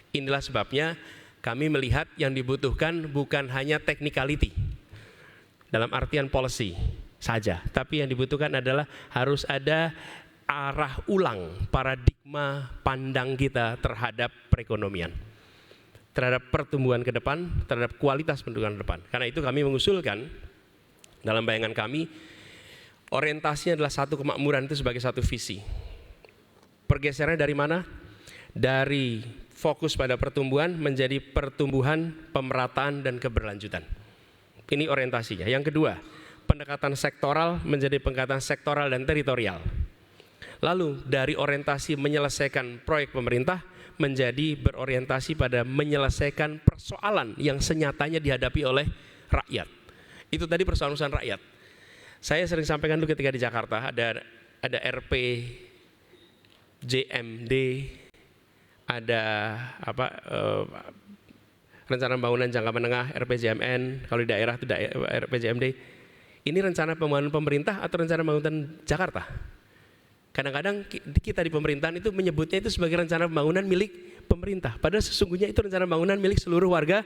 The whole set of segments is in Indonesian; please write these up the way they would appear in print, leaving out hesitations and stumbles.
Inilah sebabnya kami melihat yang dibutuhkan bukan hanya technicality dalam artian policy saja, tapi yang dibutuhkan adalah harus ada arah ulang paradigma pandang kita terhadap perekonomian, terhadap pertumbuhan ke depan, terhadap kualitas pertumbuhan ke depan. Karena itu kami mengusulkan dalam bayangan kami, orientasinya adalah satu kemakmuran itu sebagai satu visi. Pergeserannya dari mana? Dari fokus pada pertumbuhan menjadi pertumbuhan, pemerataan, dan keberlanjutan. Ini orientasinya. Yang kedua, pendekatan sektoral menjadi pendekatan sektoral dan teritorial. Lalu dari orientasi menyelesaikan proyek pemerintah menjadi berorientasi pada menyelesaikan persoalan yang senyatanya dihadapi oleh rakyat. Itu tadi persoalan rakyat. Saya sering sampaikan dulu ketika di Jakarta ada RPJMD, ada rencana pembangunan jangka menengah RPJMN, kalau di daerah itu RPJMD. Ini rencana pembangunan pemerintah atau rencana pembangunan Jakarta? Kadang-kadang kita di pemerintahan itu menyebutnya itu sebagai rencana pembangunan milik pemerintah, padahal sesungguhnya itu rencana pembangunan milik seluruh warga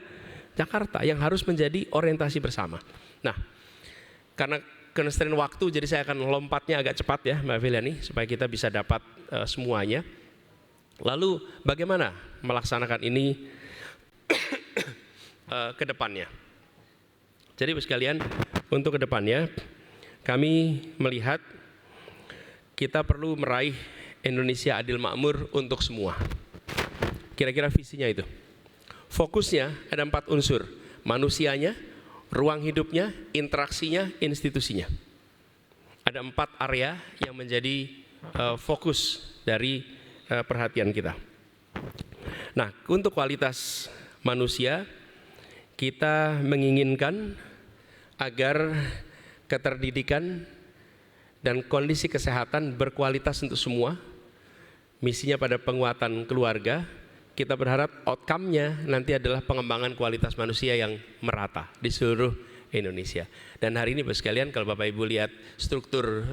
Jakarta yang harus menjadi orientasi bersama. Nah, karena constraint waktu, jadi saya akan lompatnya agak cepat ya Mbak Filiani, supaya kita bisa dapat semuanya. Lalu bagaimana melaksanakan ini ke depannya? Jadi sekalian, untuk ke depannya kami melihat kita perlu meraih Indonesia adil makmur untuk semua. Kira-kira visinya itu. Fokusnya ada 4 unsur: manusianya, ruang hidupnya, interaksinya, institusinya. Ada 4 area yang menjadi fokus dari perhatian kita. Nah, untuk kualitas manusia, kita menginginkan agar keterdidikan dan kondisi kesehatan berkualitas untuk semua. Misinya pada penguatan keluarga. Kita berharap outcome-nya nanti adalah pengembangan kualitas manusia yang merata di seluruh Indonesia. Dan hari ini Bapak sekalian, kalau Bapak Ibu lihat struktur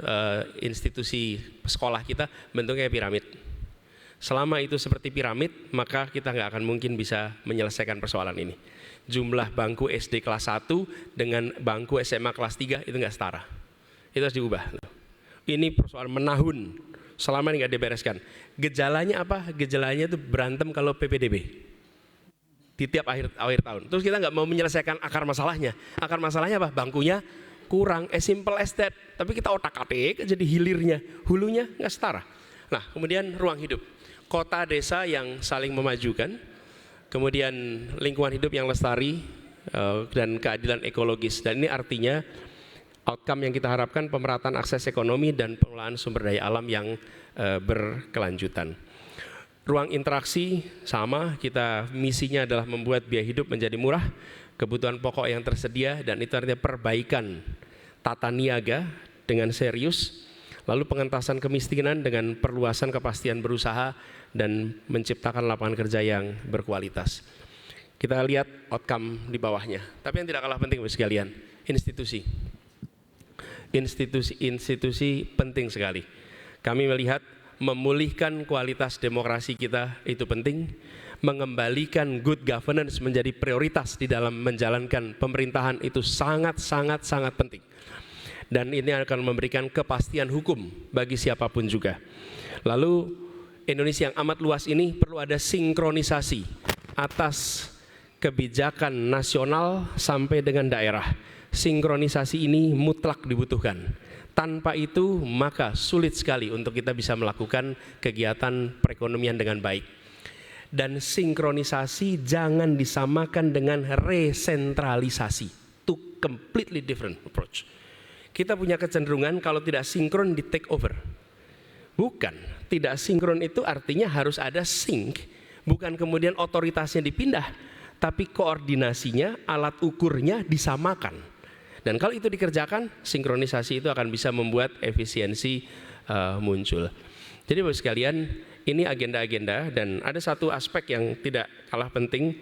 institusi sekolah kita, bentuknya piramid. Selama itu seperti piramid, maka kita nggak akan mungkin bisa menyelesaikan persoalan ini. Jumlah bangku SD kelas 1 dengan bangku SMA kelas 3 itu nggak setara. Itu harus diubah. Ini persoalan menahun, selama ini nggak dibereskan. Gejalanya apa? Gejalanya itu berantem kalau PPDB di tiap akhir tahun. Terus kita nggak mau menyelesaikan akar masalahnya. Akar masalahnya apa? Bangkunya kurang, simple as that. Tapi kita otak-atik jadi hilirnya, hulunya nggak setara. Nah, kemudian ruang hidup, kota desa yang saling memajukan, kemudian lingkungan hidup yang lestari dan keadilan ekologis. Dan ini artinya outcome yang kita harapkan pemerataan akses ekonomi dan pengelolaan sumber daya alam yang berkelanjutan. Ruang interaksi sama, kita misinya adalah membuat biaya hidup menjadi murah, kebutuhan pokok yang tersedia, dan itu artinya perbaikan tata niaga dengan serius, lalu pengentasan kemiskinan dengan perluasan kepastian berusaha dan menciptakan lapangan kerja yang berkualitas. Kita lihat outcome di bawahnya. Tapi yang tidak kalah penting Bapak sekalian, institusi. Institusi penting sekali. Kami melihat memulihkan kualitas demokrasi kita itu penting, mengembalikan good governance menjadi prioritas di dalam menjalankan pemerintahan itu sangat penting. Dan ini akan memberikan kepastian hukum bagi siapapun juga. Lalu Indonesia yang amat luas ini perlu ada sinkronisasi atas kebijakan nasional sampai dengan daerah. Sinkronisasi ini mutlak dibutuhkan. Tanpa itu maka sulit sekali untuk kita bisa melakukan kegiatan perekonomian dengan baik. Dan sinkronisasi jangan disamakan dengan resentralisasi. Itu completely different approach. Kita punya kecenderungan kalau tidak sinkron di take over. Bukan, tidak sinkron itu artinya harus ada sync. Bukan kemudian otoritasnya dipindah, tapi koordinasinya, alat ukurnya disamakan. Dan kalau itu dikerjakan, sinkronisasi itu akan bisa membuat efisiensi muncul. Jadi Bapak sekalian, ini agenda-agenda, dan ada satu aspek yang tidak kalah penting.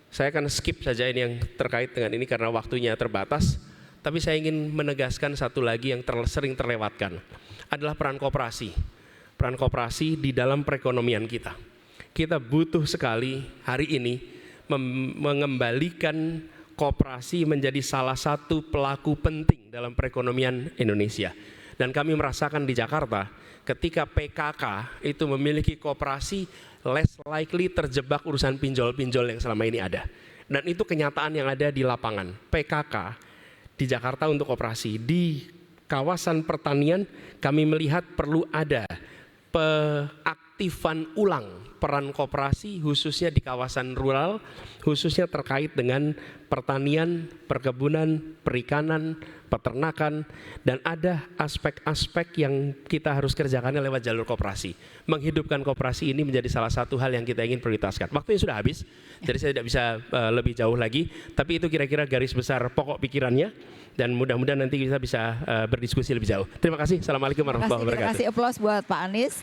Saya akan skip saja ini yang terkait dengan ini karena waktunya terbatas. Tapi saya ingin menegaskan satu lagi yang sering terlewatkan, adalah peran koperasi. Peran koperasi di dalam perekonomian kita. kita butuh sekali hari ini mengembalikan koperasi menjadi salah satu pelaku penting dalam perekonomian Indonesia. Dan kami merasakan di Jakarta, ketika PKK itu memiliki koperasi, less likely terjebak urusan pinjol-pinjol yang selama ini ada. Dan itu kenyataan yang ada di lapangan. PKK di Jakarta untuk koperasi. Di kawasan pertanian kami melihat perlu ada peaktifan ulang peran koperasi khususnya di kawasan rural, khususnya terkait dengan pertanian, perkebunan, perikanan, peternakan, dan ada aspek-aspek yang kita harus kerjakan lewat jalur koperasi. Menghidupkan koperasi ini menjadi salah satu hal yang kita ingin prioritaskan. Waktunya sudah habis, jadi saya tidak bisa lebih jauh lagi, tapi itu kira-kira garis besar pokok pikirannya, dan mudah-mudahan nanti kita bisa berdiskusi lebih jauh. Terima kasih. Assalamualaikum warahmatullahi wabarakatuh. Terima kasih, applause buat Pak Anies.